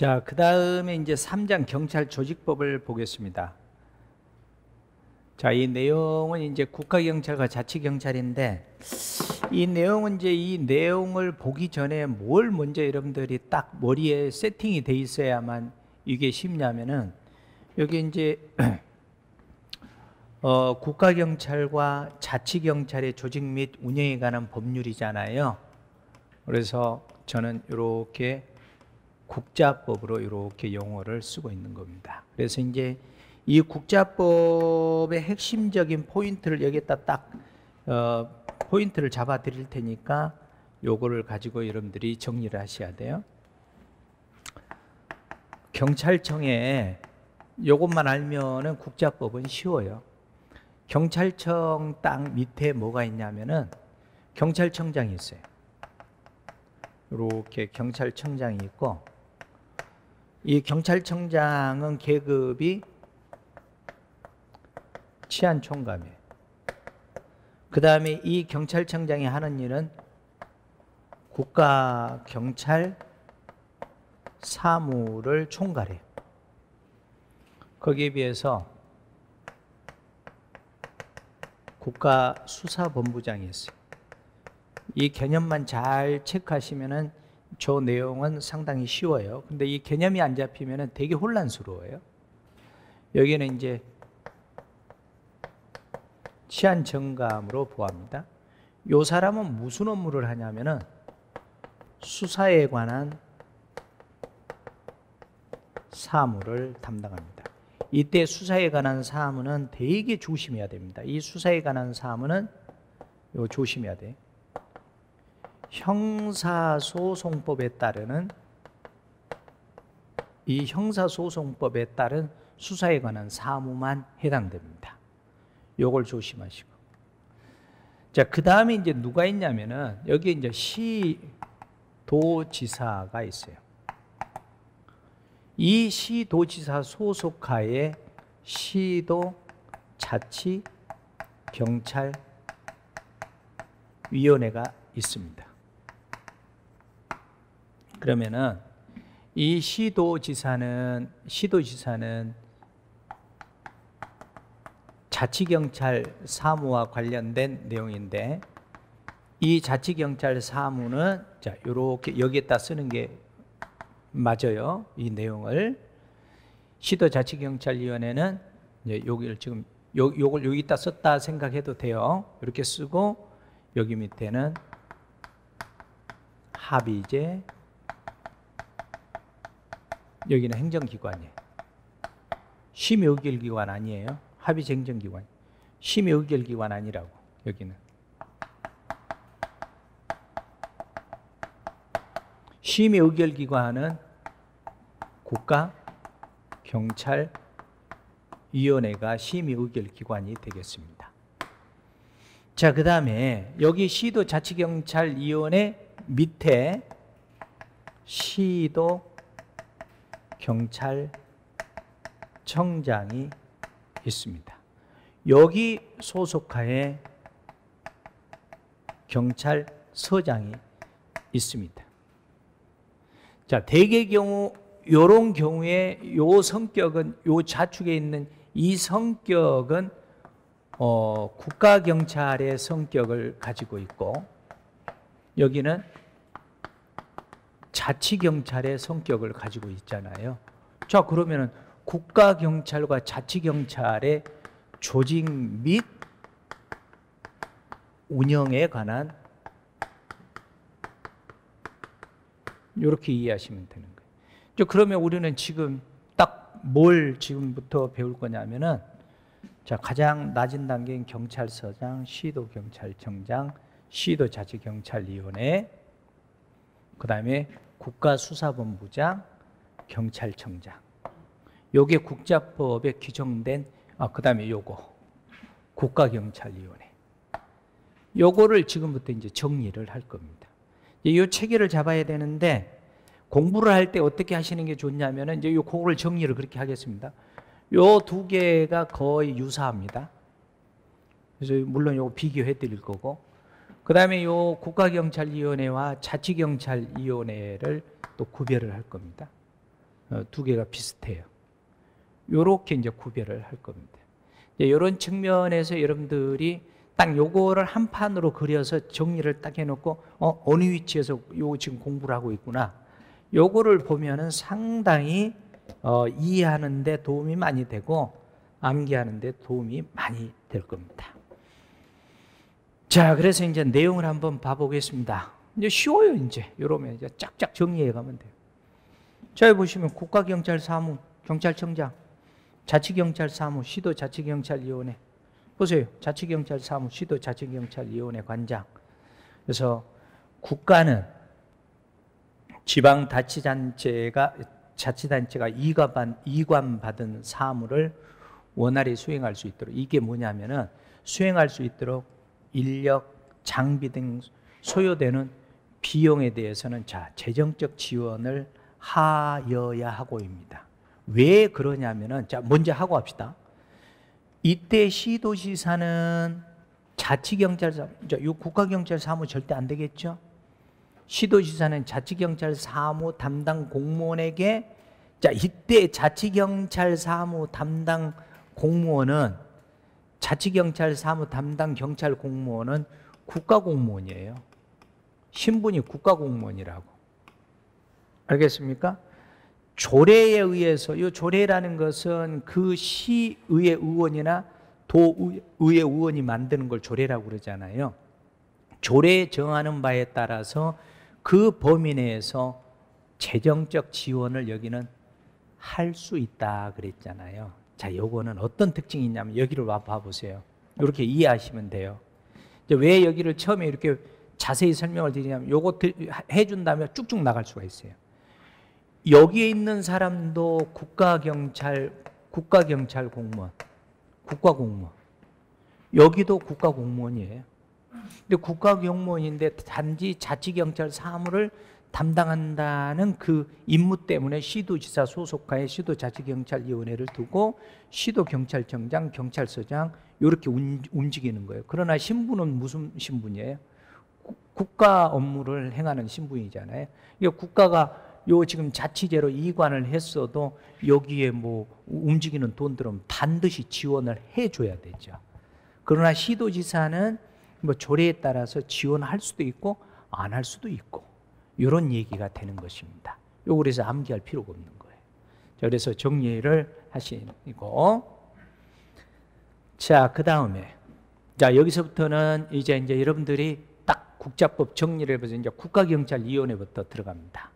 자, 그 다음에 이제 3장 경찰 조직법을 보겠습니다. 자, 이 내용은 이제 국가경찰과 자치경찰인데, 이 내용은 이제 이 내용을 보기 전에 뭘 먼저 여러분들이 딱 머리에 세팅이 돼 있어야만 이게 쉽냐면은, 여기 이제 국가경찰과 자치경찰의 조직 및 운영에 관한 법률이잖아요. 그래서 저는 이렇게 국자법으로 이렇게 용어를 쓰고 있는 겁니다. 그래서 이제 이 국자법의 핵심적인 포인트를 여기다 딱 포인트를 잡아 드릴 테니까 요거를 가지고 여러분들이 정리를 하셔야 돼요. 경찰청에 요것만 알면은 국자법은 쉬워요. 경찰청 딱 밑에 뭐가 있냐면은 경찰청장이 있어요. 이렇게 경찰청장이 있고, 이 경찰청장은 계급이 치안총감이에요. 그 다음에 이 경찰청장이 하는 일은 국가경찰 사무를 총괄해요. 거기에 비해서 국가수사본부장이 있어요. 이 개념만 잘 체크하시면은 저 내용은 상당히 쉬워요. 근데 이 개념이 안 잡히면은 되게 혼란스러워요. 여기는 이제 치안정감으로 보합니다. 요 사람은 무슨 업무를 하냐면은 수사에 관한 사무를 담당합니다. 이때 수사에 관한 사무는 되게 조심해야 됩니다. 이 수사에 관한 사무는 요 조심해야 돼. 형사소송법에 따르는 이 형사소송법에 따른 수사에 관한 사무만 해당됩니다. 요걸 조심하시고. 자, 그 다음에 이제 누가 있냐면은 여기 이제 시도지사가 있어요. 이 시도지사 소속하에 시도 자치 경찰 위원회가 있습니다. 그러면은 이 시도지사는 자치경찰 사무와 관련된 내용인데, 이 자치경찰 사무는 자, 요렇게 여기에다 쓰는 게 맞아요. 이 내용을. 시도자치경찰위원회는 이제 여기를 지금 요걸 여기다 썼다 생각해도 돼요. 이렇게 쓰고 여기 밑에는 합의제, 여기는 행정기관이에요. 심의의결기관 아니에요. 합의제 행정기관. 심의의결기관 아니라고. 여기는 심의의결기관은 국가경찰위원회가 심의의결기관이 되겠습니다. 자, 그 다음에 여기 시도자치경찰위원회 밑에 시도경찰청장이 있습니다. 여기 소속하에 경찰서장이 있습니다. 자, 대개 경우 요런 경우에 요 성격은, 요 좌측에 있는 이 성격은 국가경찰의 성격을 가지고 있고, 여기는 자치경찰의 성격을 가지고 있잖아요. 자, 그러면은 국가경찰과 자치경찰의 조직 및 운영에 관한 이렇게 이해하시면 되는 거예요. 그러면 우리는 지금 딱 뭘 지금부터 배울 거냐면은, 자, 가장 낮은 단계인 경찰서장, 시도경찰청장, 시도자치경찰위원회, 그 다음에 국가수사본부장, 경찰청장. 요게 국자법에 규정된, 그 다음에 요거 국가경찰위원회. 요거를 지금부터 이제 정리를 할 겁니다. 이 체계를 잡아야 되는데, 공부를 할 때 어떻게 하시는 게 좋냐면은 이제 요 그거를 정리를 그렇게 하겠습니다. 요 두 개가 거의 유사합니다. 그래서 물론 요거 비교해 드릴 거고, 그 다음에 요 국가경찰위원회와 자치경찰위원회를 또 구별을 할 겁니다. 두 개가 비슷해요. 요렇게 이제 구별을 할 겁니다. 이런 측면에서 여러분들이 딱 요거를 한 판으로 그려서 정리를 딱 해놓고 어느 위치에서 요 지금 공부를 하고 있구나. 요거를 보면은 상당히 이해하는 데 도움이 많이 되고 암기하는 데 도움이 많이 될 겁니다. 자, 그래서 이제 내용을 한번 봐보겠습니다. 이제 쉬워요. 이제 요러면 이제 쫙쫙 정리해 가면 돼요. 자, 여기 보시면 국가경찰사무, 경찰청장, 자치경찰사무, 시도자치경찰위원회. 보세요. 자치경찰사무, 시도자치경찰위원회 관장. 그래서 국가는 지방자치단체가 이관받은 사무를 원활히 수행할 수 있도록, 이게 뭐냐면은 수행할 수 있도록 인력, 장비 등 소요되는 비용에 대해서는 재정적 지원을 하여야 하고입니다. 왜 그러냐면은 먼저 하고 합시다. 이때 시도지사는 자치경찰사무, 이 국가경찰사무 절대 안 되겠죠? 시도지사는 자치경찰사무 담당 공무원에게, 이때 자치경찰사무 담당 공무원은, 자치경찰사무 담당 경찰 공무원은 국가공무원이에요. 신분이 국가공무원이라고. 알겠습니까? 조례에 의해서, 이 조례라는 것은 그 시의회 의원이나 도의회 의원이 만드는 걸 조례라고 그러잖아요. 조례에 정하는 바에 따라서 그 범위 내에서 재정적 지원을 여기는 할 수 있다 그랬잖아요. 자, 요거는 어떤 특징이 있냐면 여기를 와 봐보세요. 이렇게 이해하시면 돼요. 왜 여기를 처음에 이렇게 자세히 설명을 드리냐면 요거 해준다면 쭉쭉 나갈 수가 있어요. 여기에 있는 사람도 국가경찰 공무원, 국가공무원. 여기도 국가공무원이에요. 근데 국가공무원인데 단지 자치경찰 사무를 담당한다는 그 임무 때문에 시도지사 소속하에 시도자치경찰위원회를 두고 시도경찰청장, 경찰서장 이렇게 움직이는 거예요. 그러나 신분은 무슨 신분이에요? 국가 업무를 행하는 신분이잖아요. 국가가 요 지금 자치제로 이관을 했어도 여기에 뭐 움직이는 돈들은 반드시 지원을 해줘야 되죠. 그러나 시도지사는 뭐 조례에 따라서 지원할 수도 있고 안 할 수도 있고 이런 얘기가 되는 것입니다. 요 그래서 암기할 필요가 없는 거예요. 자, 그래서 정리를 하시고, 자, 그 다음에 자 여기서부터는 이제 여러분들이 딱 국자법 정리를 해서 이제 국가경찰위원회부터 들어갑니다.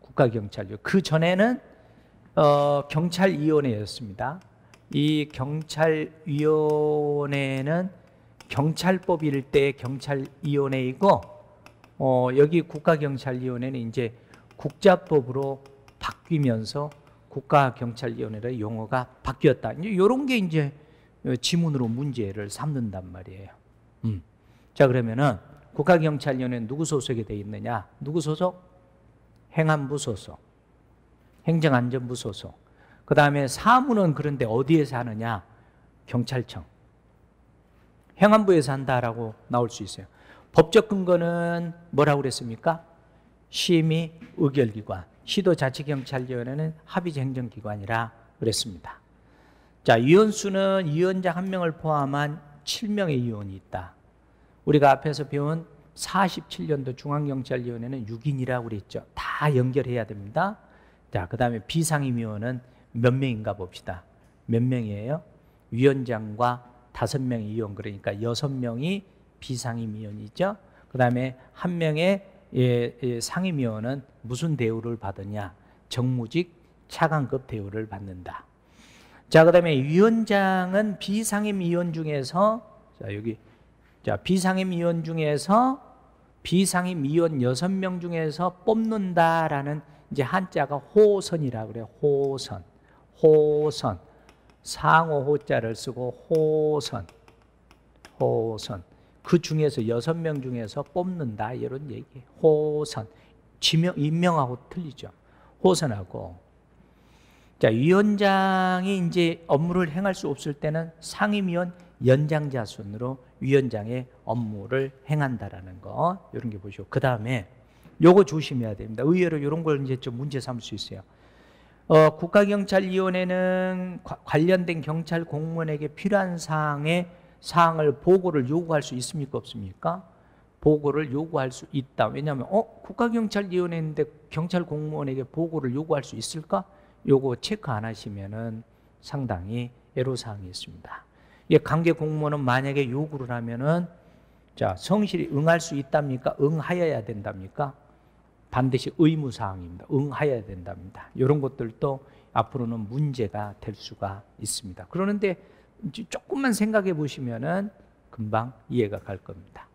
국가경찰위원회. 그 전에는 경찰위원회였습니다. 이 경찰위원회는 경찰법일 때 경찰위원회이고, 여기 국가경찰위원회는 이제 국자법으로 바뀌면서 국가경찰위원회의 용어가 바뀌었다. 이런 게 이제 지문으로 문제를 삼는단 말이에요. 자, 그러면은 국가경찰위원회는 누구 소속이 되어 있느냐? 누구 소속? 행안부 소속, 행정안전부 소속. 그 다음에 사무는 그런데 어디에서 하느냐? 경찰청. 행안부에서 한다라고 나올 수 있어요. 법적 근거는 뭐라고 그랬습니까? 심의 의결기관. 시도자치경찰위원회는 합의제 행정기관이라 그랬습니다. 자, 위원수는 위원장 1명을 포함한 7명의 위원이 있다. 우리가 앞에서 배운 47년도 중앙경찰위원회는 6인이라고 그랬죠. 다 연결해야 됩니다. 자, 그 다음에 비상임위원은 몇 명인가 봅시다. 몇 명이에요? 위원장과 5명의 위원, 그러니까 6명이 비상임위원이죠. 그 다음에 1명의 상임위원은 무슨 대우를 받느냐? 정무직 차관급 대우를 받는다. 자, 그 다음에 위원장은 비상임위원 중에서, 자, 여기, 자, 비상임위원 중에서 비상임위원 6명 중에서 뽑는다라는 이제 한자가 호선이라고 그래요. 호선. 호선. 상호 호자를 쓰고 호선. 호선. 그 중에서 6명 중에서 뽑는다 이런 얘기예요. 호선. 지명, 임명하고 틀리죠. 호선하고. 자, 위원장이 이제 업무를 행할 수 없을 때는 상임위원 연장자 순으로 위원장의 업무를 행한다라는 거, 이런 게 보시고, 그 다음에 요거 조심해야 됩니다. 의외로 이런 걸 이제 좀 문제 삼을 수 있어요. 국가경찰위원회는 관련된 경찰 공무원에게 필요한 사항을 보고를 요구할 수 있습니까? 없습니까? 보고를 요구할 수 있다. 왜냐하면 국가경찰위원회인데 경찰 공무원에게 보고를 요구할 수 있을까? 요거 체크 안 하시면은 상당히 애로사항이 있습니다. 관계 공무원은 만약에 요구를 하면은 자, 성실히 응할 수 있답니까? 응하여야 된답니까? 반드시 의무사항입니다. 응하여야 된답니다. 이런 것들도 앞으로는 문제가 될 수가 있습니다. 그러는데 조금만 생각해 보시면은 금방 이해가 갈 겁니다.